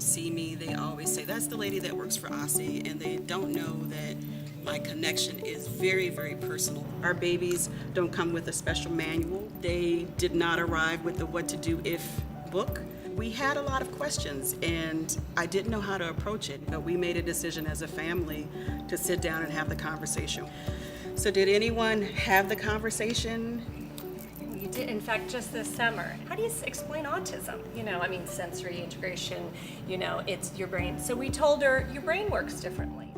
see me, they always say, that's the lady that works for OSSI, and they don't know that my connection is very, very personal. Our babies don't come with a special manual. They did not arrive with the what to do if book. We had a lot of questions, and I didn't know how to approach it, but we made a decision as a family to sit down and have the conversation. So did anyone have the conversation? You did, in fact, just this summer. How do you explain autism? Sensory integration, it's your brain. So we told her, your brain works differently.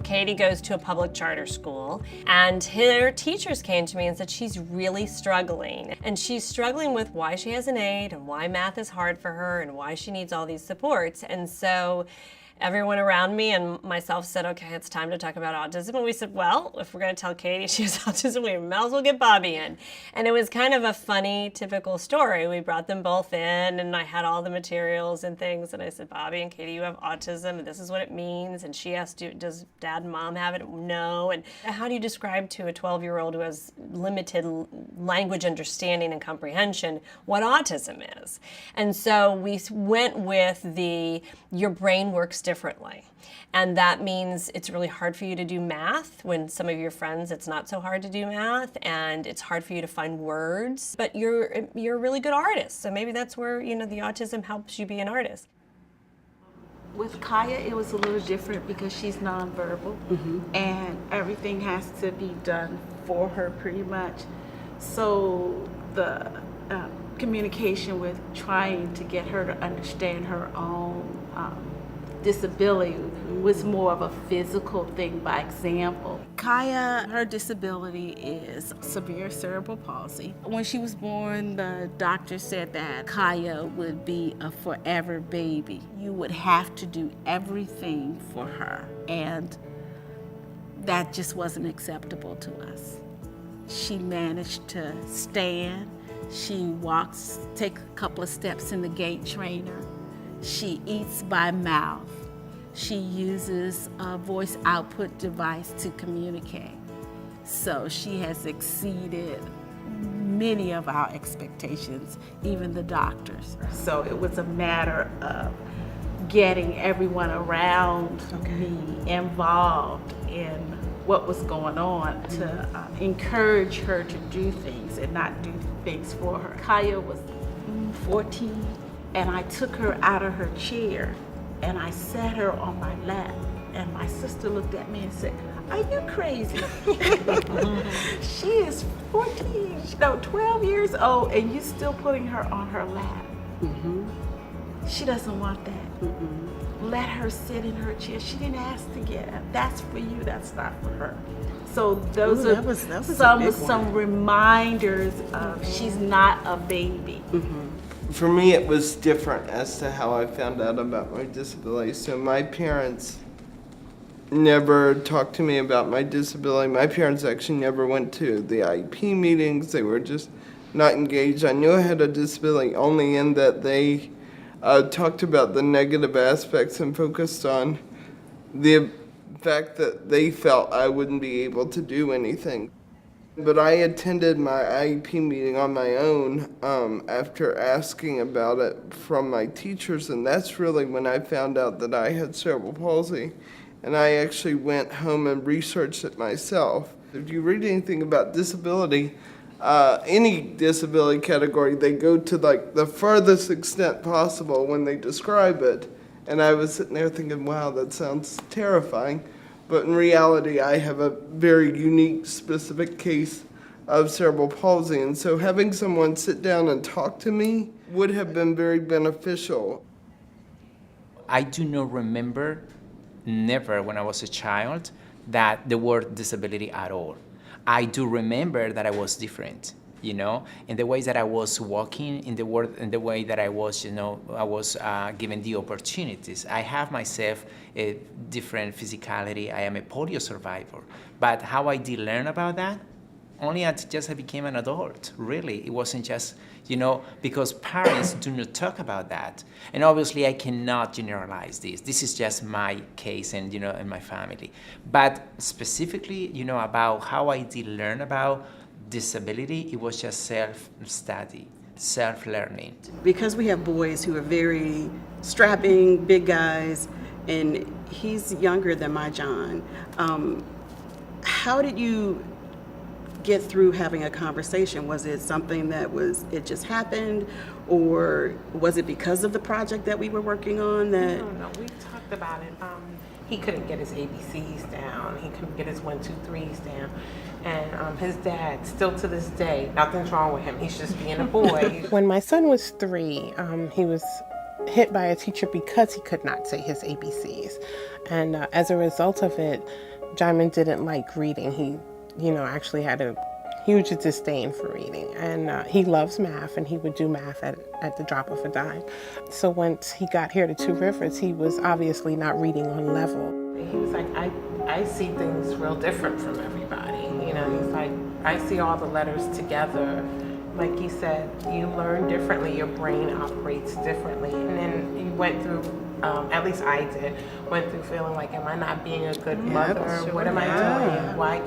Katie goes to a public charter school, and her teachers came to me and said she's really struggling. And she's struggling with why she has an 8 and why math is hard for her and why she needs all these supports. And so everyone around me and myself said, okay, it's time to talk about autism. And we said, well, if we're going to tell Katie she has autism, we might as well get Bobby in. And it was kind of a funny, typical story. We brought them both in, and I had all the materials and things. And I said, Bobby and Katie, you have autism, and this is what it means. And she asked, does Dad and Mom have it? No. And how do you describe to a 12-year-old who has limited language understanding and comprehension what autism is? And so we went with your brain works differently. And that means it's really hard for you to do math when some of your friends, it's not so hard to do math, and it's hard for you to find words, but you're a really good artist. So maybe that's where, the autism helps you be an artist. With Kaya, it was a little different because she's nonverbal, and everything has to be done for her pretty much. So the communication with trying to get her to understand her own disability was more of a physical thing. By example, Kaya, her disability is severe cerebral palsy. When she was born, the doctor said that Kaya would be a forever baby. You would have to do everything for her, and that just wasn't acceptable to us. She managed to stand. She walks, take a couple of steps in the gait trainer. She eats by mouth. She uses a voice output device to communicate. So she has exceeded many of our expectations, even the doctors. So it was a matter of getting everyone around me involved in what was going on to encourage her to do things and not do things for her. Kaya was 14, and I took her out of her chair and I sat her on my lap, and my sister looked at me and said, "Are you crazy?" She is 14, 12 years old, and you still putting her on her lap. She doesn't want that. Let her sit in her chair. She didn't ask to get up. That's for you, that's not for her. So those are some reminders of she's not a baby. For me, it was different as to how I found out about my disability. So my parents never talked to me about my disability. My parents actually never went to the IEP meetings. They were just not engaged. I knew I had a disability only in that they talked about the negative aspects and focused on the fact that they felt I wouldn't be able to do anything. But I attended my IEP meeting on my own after asking about it from my teachers, and that's really when I found out that I had cerebral palsy. And I actually went home and researched it myself. If you read anything about disability, any disability category, they go to the furthest extent possible when they describe it. And I was sitting there thinking, wow, that sounds terrifying. But in reality, I have a very unique, specific case of cerebral palsy. And so having someone sit down and talk to me would have been very beneficial. I do not remember, never when I was a child, that the word disability at all. I do remember that I was different, in the ways that I was walking, in the way that I was, I was given the opportunities. I have myself a different physicality. I am a polio survivor. But how I did learn about that? Only until I became an adult, really. It wasn't just, because parents do not talk about that. And obviously I cannot generalize this. This is just my case and, in my family. But specifically, about how I did learn about disability, it was just self-study. self-learning. Because we have boys who are very strapping, big guys, and he's younger than my John, how did you get through having a conversation? Was it something that it just happened, or was it because of the project that we were working on that? No, we talked about it. He couldn't get his ABCs down. He couldn't get his 1, 2, 3s down. And his dad, still to this day, nothing's wrong with him. He's just being a boy. When my son was 3, he was hit by a teacher because he could not say his ABCs. And as a result of it, Jaimin didn't like reading. He, actually had a huge disdain for reading. And he loves math, and he would do math at the drop of a dime. So once he got here to Two Rivers, he was obviously not reading on level. He was like, I see things real different from everybody. He's like, I see all the letters together. Like you said, you learn differently, your brain operates differently. And then you went through, at least I did, went through feeling like, am I not being a good mother? Sure. What am I doing? Why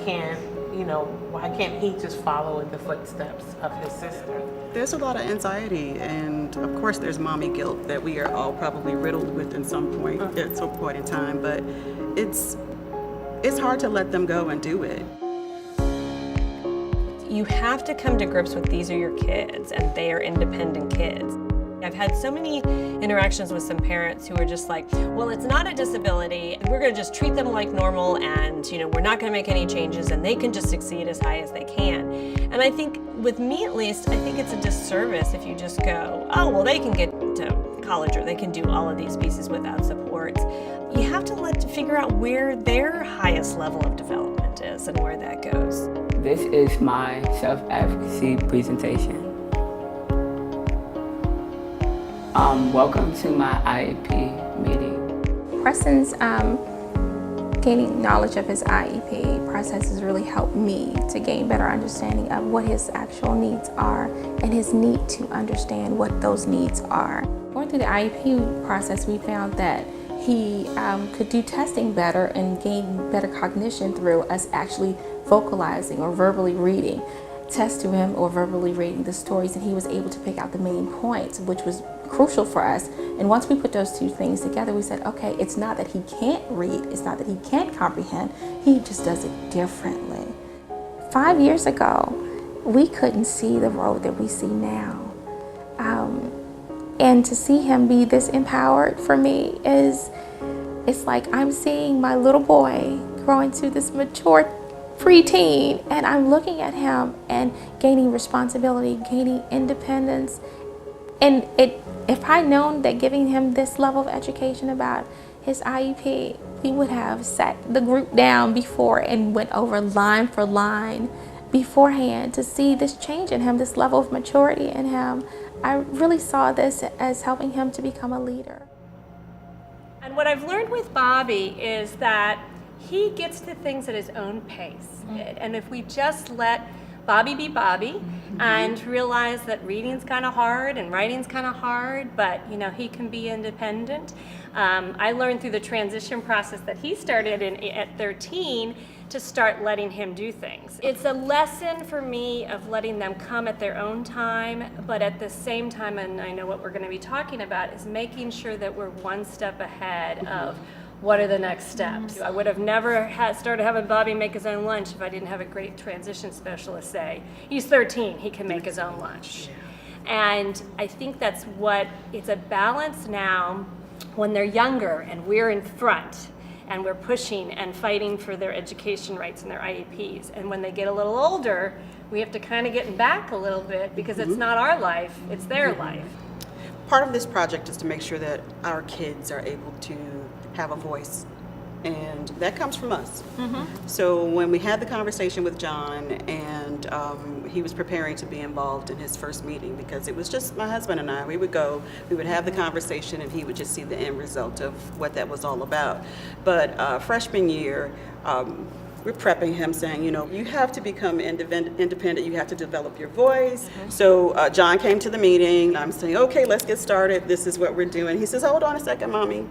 can't he just follow in the footsteps of his sister? There's a lot of anxiety, and of course there's mommy guilt that we are all probably riddled with at some point in time, but it's hard to let them go and do it. You have to come to grips with these are your kids and they are independent kids. I've had so many interactions with some parents who are just like, well, it's not a disability. We're going to just treat them like normal, and we're not going to make any changes, and they can just succeed as high as they can. And I think, with me at least, I think it's a disservice if you just go, oh, well, they can get to college or they can do all of these pieces without supports. You have to figure out where their highest level of development is and where that goes. This is my self-advocacy presentation. Welcome to my IEP meeting. Preston's gaining knowledge of his IEP process has really helped me to gain better understanding of what his actual needs are and his need to understand what those needs are. Going through the IEP process, we found that he could do testing better and gain better cognition through us actually vocalizing or verbally reading tests to him or verbally reading the stories, and he was able to pick out the main points, which was crucial for us. And once we put those two things together, we said, okay, it's not that he can't read, it's not that he can't comprehend, he just does it differently. 5 years ago, we couldn't see the road that we see now. And to see him be this empowered for me it's like I'm seeing my little boy grow into this mature preteen, and I'm looking at him and gaining responsibility, gaining independence. And if I'd known that giving him this level of education about his IEP, we would have sat the group down before and went over line for line beforehand to see this change in him, this level of maturity in him. I really saw this as helping him to become a leader. And what I've learned with Bobby is that he gets to things at his own pace. And if we just let Bobby be Bobby and realize that reading's kind of hard and writing's kind of hard, but he can be independent. I learned through the transition process that he started at 13 to start letting him do things. It's a lesson for me of letting them come at their own time, but at the same time, and I know what we're going to be talking about, is making sure that we're one step ahead of what are the next steps. I would have never started having Bobby make his own lunch if I didn't have a great transition specialist say, he's 13, he can make his own lunch. And I think it's a balance now when they're younger and we're in front and we're pushing and fighting for their education rights and their IEPs. And when they get a little older, we have to kind of get back a little bit because it's not our life, it's their life. Part of this project is to make sure that our kids are able to have a voice, and that comes from us. So when we had the conversation with John, and he was preparing to be involved in his first meeting, because it was just my husband and I, we would have the conversation, and he would just see the end result of what that was all about. But freshman year, we're prepping him, saying, you have to become independent, you have to develop your voice. So John came to the meeting, I'm saying, okay, let's get started, this is what we're doing. He says, hold on a second, Mommy.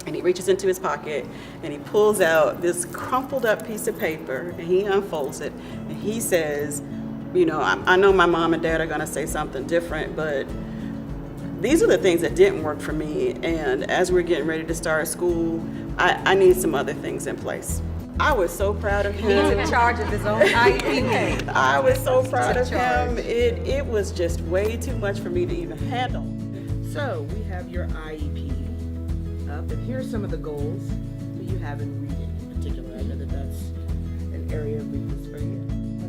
And he reaches into his pocket and he pulls out this crumpled up piece of paper and he unfolds it and he says, You know, I know my mom and dad are gonna say something different, but these are the things that didn't work for me. And as we're getting ready to start school, I need some other things in place. I was so proud of him. He's in charge of his own IEP. I was so proud of him. It was just way too much for me to even handle. So we have your IEP up, and here are some of the goals that you have in reading in particular. I know that that's an area of weakness for you.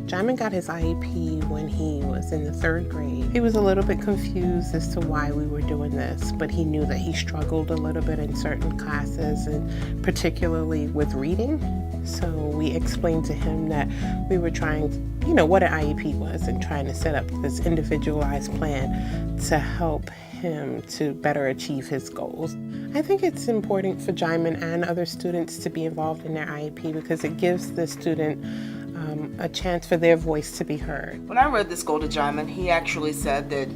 Jamin got his IEP when he was in the 3rd grade. He was a little bit confused as to why we were doing this, but he knew that he struggled a little bit in certain classes, and particularly with reading. So we explained to him that we were trying, what an IEP was, and trying to set up this individualized plan to help him to better achieve his goals. I think it's important for Jamin and other students to be involved in their IEP because it gives the student a chance for their voice to be heard. When I read this goal to Jamin, he actually said that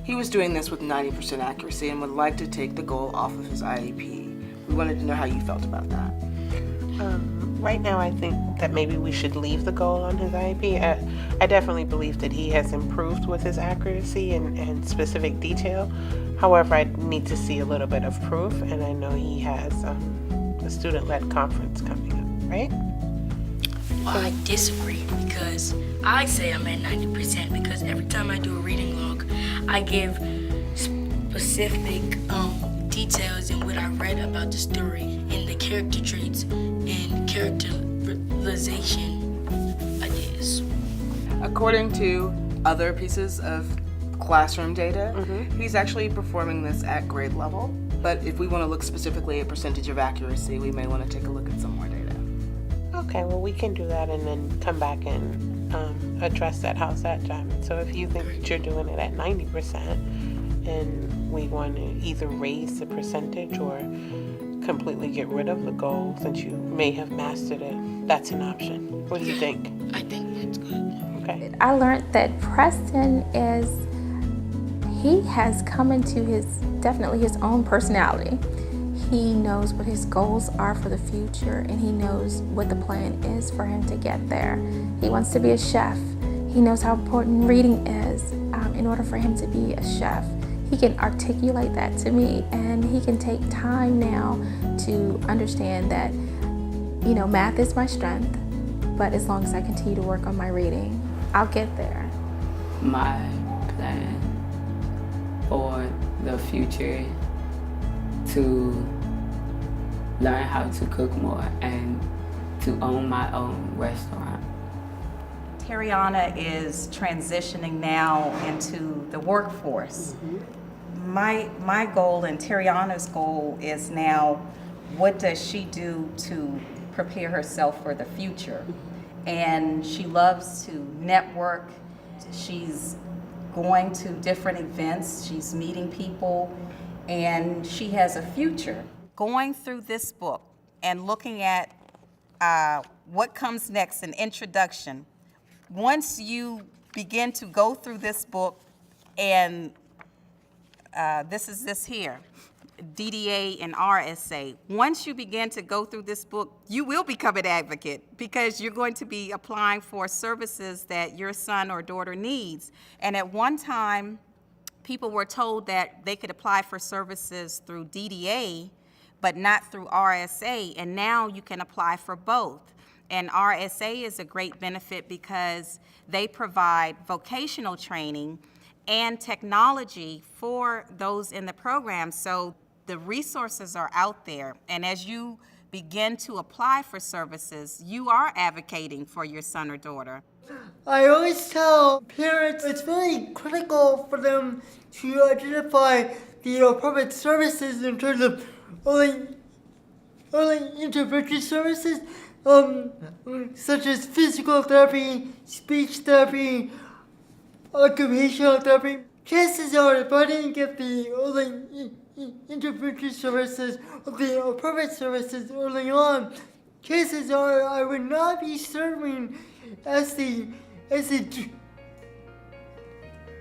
he was doing this with 90% accuracy and would like to take the goal off of his IEP. We wanted to know how you felt about that. Right now, I think that maybe we should leave the goal on his IEP. I definitely believe that he has improved with his accuracy and specific detail. However, I need to see a little bit of proof, and I know he has a student-led conference coming up, right? Well, I disagree because I say I'm at 90% because every time I do a reading log, I give specific details in what I read about the story and the character traits and characterization ideas. According to other pieces of classroom data, he's actually performing this at grade level. But if we want to look specifically at percentage of accuracy, we may want to take a look at some more data. Okay, well, we can do that and then come back and address that. How's that, Jamin? So if you think that you're doing it at 90% and we want to either raise the percentage or completely get rid of the goal since you may have mastered it, that's an option. What do you think? I think that's good. Okay. I learned that Preston he has come into definitely his own personality. He knows what his goals are for the future, and he knows what the plan is for him to get there. He wants to be a chef. He knows how important reading is in order for him to be a chef. He can articulate that to me, and he can take time now to understand that, math is my strength, but as long as I continue to work on my reading, I'll get there. My plan for the future to learn how to cook more and to own my own restaurant. Tariana is transitioning now into the workforce. My goal and Tariana's goal is now, what does she do to prepare herself for the future? And she loves to network. She's going to different events. She's meeting people, and she has a future. Going through this book and looking at what comes next, an introduction. Once you begin to go through this book, and this here, DDA and RSA. Once you begin to go through this book, you will become an advocate because you're going to be applying for services that your son or daughter needs. And at one time, people were told that they could apply for services through DDA, but not through RSA, and now you can apply for both. And RSA is a great benefit because they provide vocational training and technology for those in the program. So the resources are out there, and as you begin to apply for services, you are advocating for your son or daughter. I always tell parents it's very critical for them to identify the appropriate services in terms of early intervention services, such as physical therapy, speech therapy, occupational therapy. Chances are, if I didn't get the early intervention services or the appropriate services early on, chances are I would not be serving as the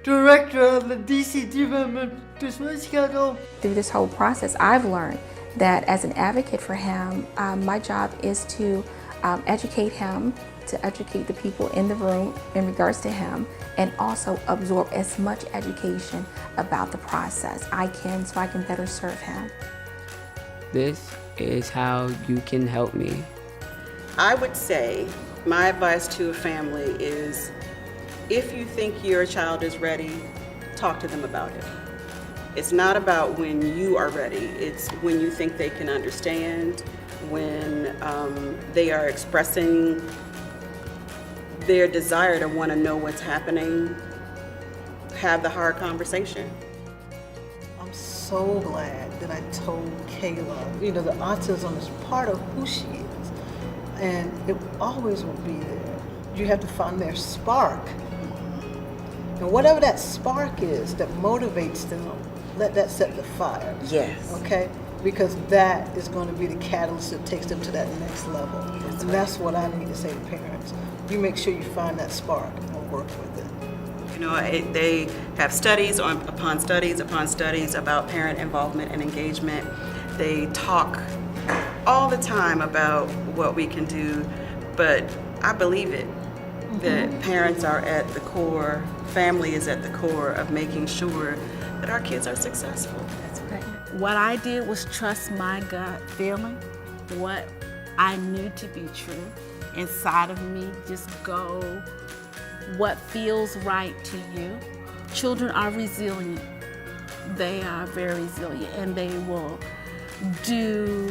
director of the DC Development Disability Council. Through this whole process, I've learned that as an advocate for him, my job is to educate him to educate the people in the room in regards to him, and also absorb as much education about the process I can so I can better serve him. This is how you can help me. I would say my advice to a family is if you think your child is ready, talk to them about it. It's not about when you are ready, it's when you think they can understand, when they are expressing their desire to want to know what's happening. Have the hard conversation. I'm so glad that I told Kayla, you know, the autism is part of who she is, and it always will be there. You have to find their spark. And whatever that spark is that motivates them, let that set the fire. Yes. Okay? Because that is going to be the catalyst that takes them to that next level. And that's what I need to say to parents. You make sure you find that spark and work with it. You know, they have studies upon studies upon studies about parent involvement and engagement. They talk all the time about what we can do, but I believe it, that parents are at the core, family is at the core of making sure that our kids are successful. That's right. What I did was trust my gut feeling, what I knew to be true inside of me, just go what feels right to you. Children are resilient. They are very resilient, and they will do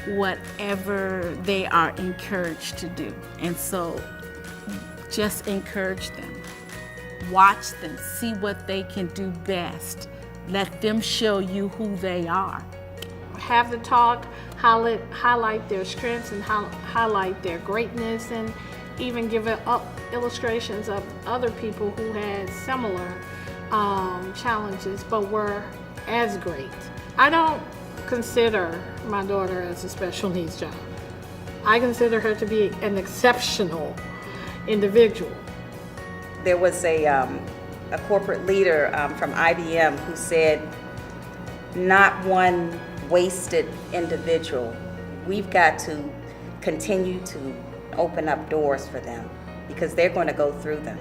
whatever they are encouraged to do. And so just encourage them. Watch them, see what they can do best. Let them show you who they are. Have the talk, highlight their strengths and highlight their greatness, and even give illustrations of other people who had similar challenges but were as great. I don't consider my daughter as a special needs child. I consider her to be an exceptional individual. There was a corporate leader from IBM who said, not one wasted individual. We've got to continue to open up doors for them because they're going to go through them.